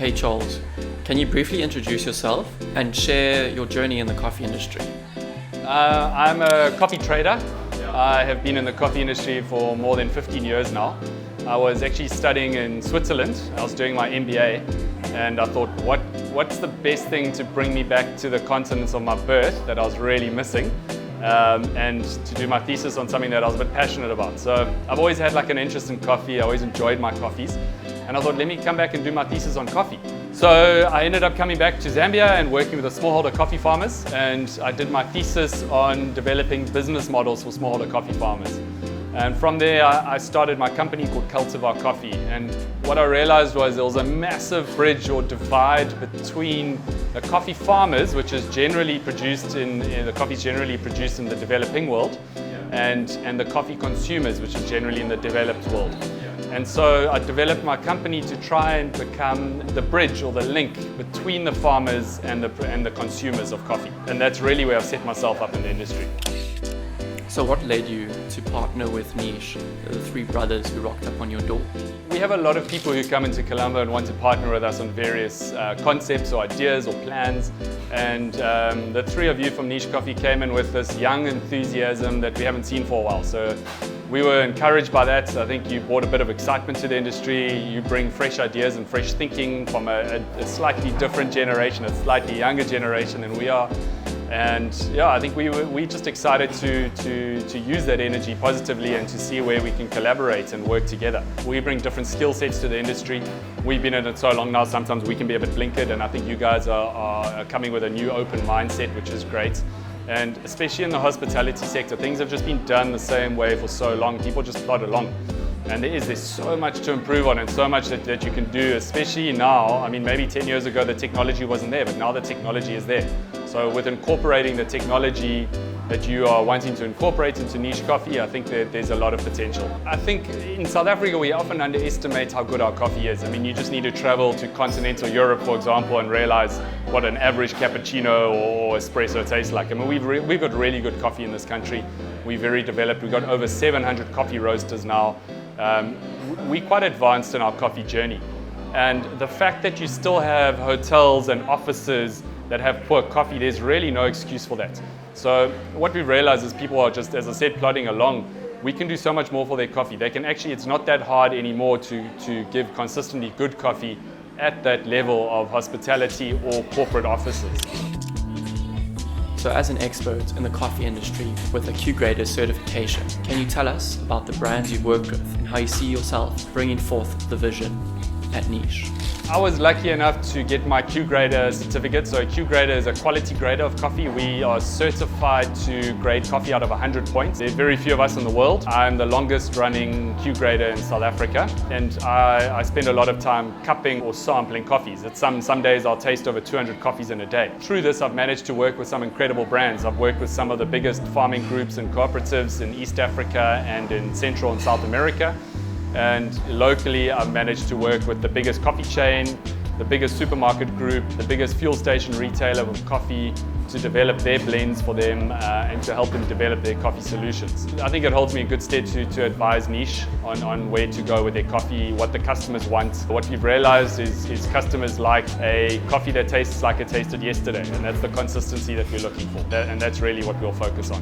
Hey Charles, can you briefly introduce yourself and share your journey in the coffee industry? I'm a coffee trader. I have been in the coffee industry for more than 15 years now. I was actually studying in Switzerland. I was doing my MBA and I thought, what's the best thing to bring me back to the continents of my birth that I was really missing, and to do my thesis on something that I was a bit passionate about. So I've always had like an interest in coffee. I always enjoyed my coffees. And I thought, let me come back and do my thesis on coffee. So I ended up coming back to Zambia and working with the smallholder coffee farmers. And I did my thesis on developing business models for smallholder coffee farmers. And from there, I started my company called Cultivar Coffee. And what I realized was there was a massive bridge or divide between the coffee farmers, which is generally produced the coffee is generally produced in the developing world, and the coffee consumers, which is generally in the developed world. And so I developed my company to try and become the bridge or the link between the farmers and the consumers of coffee. And that's really where I've set myself up in the industry. So what led you to partner with Niche, the three brothers who rocked up on your door? We have a lot of people who come into Colombo and want to partner with us on various concepts or ideas or plans. And the three of you from Niche Coffee came in with this young enthusiasm that we haven't seen for a while. So we were encouraged by that. I think you brought a bit of excitement to the industry. You bring fresh ideas and fresh thinking from a slightly different generation, a slightly younger generation than we are. And yeah, I think we just excited to use that energy positively and to see where we can collaborate and work together. We bring different skill sets to the industry. We've been in it so long now, sometimes we can be a bit blinkered, and I think you guys are coming with a new open mindset, which is great. And especially in the hospitality sector, things have just been done the same way for so long. People just plod along. And there's so much to improve on and so much that you can do, especially now. I mean, maybe 10 years ago the technology wasn't there, but now the technology is there. So with incorporating the technology that you are wanting to incorporate into Niche Coffee, I think that there's a lot of potential. I think in South Africa we often underestimate how good our coffee is. I mean, you just need to travel to continental Europe, for example, and realize what an average cappuccino or espresso tastes like. I mean, we've got really good coffee in this country. We're very developed. We've got over 700 coffee roasters now. We're quite advanced in our coffee journey. And the fact that you still have hotels and offices that have poor coffee, there's really no excuse for that. So what we realize is people are just, as I said, plodding along. We can do so much more for their coffee. They can actually, it's not that hard anymore to give consistently good coffee at that level of hospitality or corporate offices. So as an expert in the coffee industry with a Q-Grader certification, can you tell us about the brands you've worked with and how you see yourself bringing forth the vision at Niche? I was lucky enough to get my Q-Grader certificate. So a Q-Grader is a quality grader of coffee. We are certified to grade coffee out of 100 points. There are very few of us in the world. I'm the longest running Q-Grader in South Africa, and I spend a lot of time cupping or sampling coffees. Some days I'll taste over 200 coffees in a day. Through this, I've managed to work with some incredible brands. I've worked with some of the biggest farming groups and cooperatives in East Africa and in Central and South America. And locally, I've managed to work with the biggest coffee chain, the biggest supermarket group, the biggest fuel station retailer with coffee to develop their blends for them and to help them develop their coffee solutions. I think it holds me in good stead to advise Niche on where to go with their coffee, what the customers want. What we've realized is customers like a coffee that tastes like it tasted yesterday, and that's the consistency that we're looking for. And that's really what we'll focus on.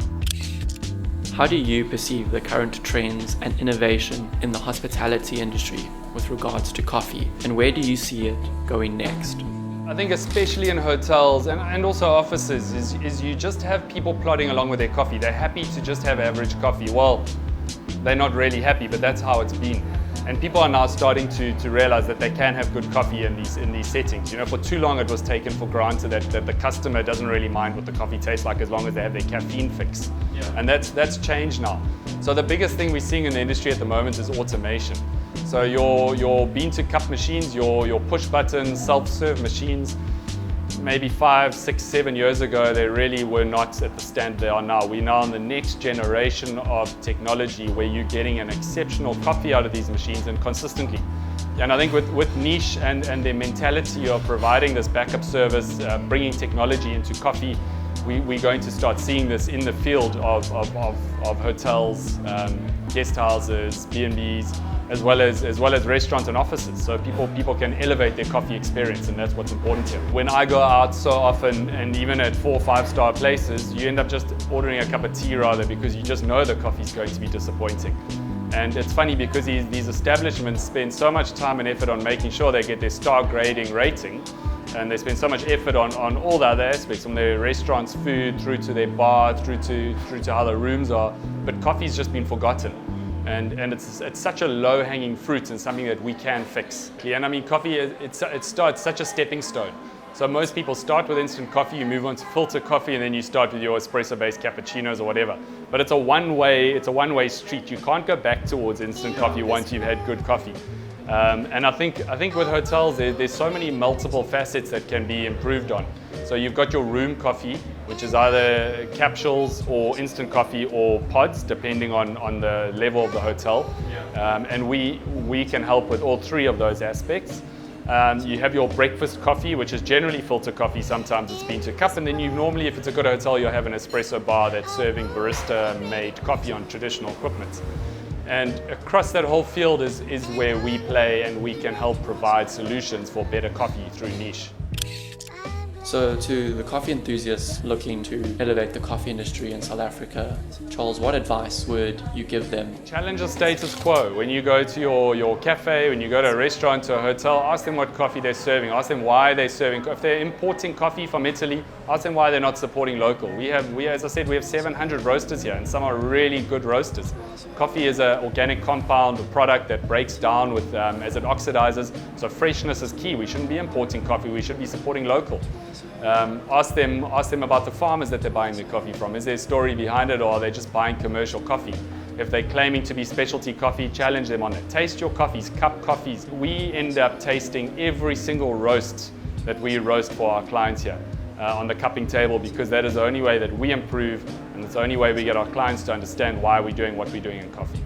How do you perceive the current trends and innovation in the hospitality industry with regards to coffee, and where do you see it going next? I think especially in hotels and also offices is you just have people plodding along with their coffee. They're happy to just have average coffee. Well, they're not really happy, but that's how it's been. And people are now starting to realize that they can have good coffee in these settings. You know, for too long it was taken for granted that the customer doesn't really mind what the coffee tastes like as long as they have their caffeine fix. Yeah. And that's changed now. So the biggest thing we're seeing in the industry at the moment is automation. So your bean to cup machines, your push button self-serve machines, maybe 5, 6, 7 years ago, they really were not at the standard they are now. We're now in the next generation of technology where you're getting an exceptional coffee out of these machines and consistently. And I think with Niche and their mentality of providing this backup service, bringing technology into coffee, we're going to start seeing this in the field of hotels, guest houses, B&Bs, as well as restaurants and offices. So people can elevate their coffee experience, and that's what's important here. When I go out so often, and even at 4 or 5-star places, you end up just ordering a cup of tea rather, because you just know the coffee's going to be disappointing. And it's funny because these establishments spend so much time and effort on making sure they get their star grading rating, and they spend so much effort on all the other aspects, from their restaurants' food through to their bar, through to how the rooms are. But coffee's just been forgotten. And it's such a low-hanging fruit and something that we can fix. Yeah, and I mean, coffee, it's such a stepping stone. So most people start with instant coffee, you move on to filter coffee, and then you start with your espresso-based cappuccinos or whatever. But it's a one-way street. You can't go back towards instant coffee once you've had good coffee. And I think with hotels, there's so many multiple facets that can be improved on. So you've got your room coffee, which is either capsules or instant coffee or pods, depending on the level of the hotel. And we can help with all 3 of those aspects. You have your breakfast coffee, which is generally filter coffee. Sometimes it's been to a cup, and then you normally, if it's a good hotel, you'll have an espresso bar that's serving barista-made coffee on traditional equipment. And across that whole field is where we play, and we can help provide solutions for better coffee through niche. So to the coffee enthusiasts looking to elevate the coffee industry in South Africa, Charles, what advice would you give them? Challenge the status quo. When you go to your cafe, when you go to a restaurant, to a hotel, ask them what coffee they're serving. Ask them why they're serving. If they're importing coffee from Italy, ask them why they're not supporting local. As I said, we have 700 roasters here, and some are really good roasters. Coffee is an organic compound, a product that breaks down as it oxidizes. So freshness is key. We shouldn't be importing coffee. We should be supporting local. Ask them about the farmers that they're buying their coffee from. Is there a story behind it, or are they just buying commercial coffee? If they're claiming to be specialty coffee, challenge them on it. Taste your coffees, cup coffees. We end up tasting every single roast that we roast for our clients here on the cupping table, because that is the only way that we improve, and it's the only way we get our clients to understand why we're doing what we're doing in coffee.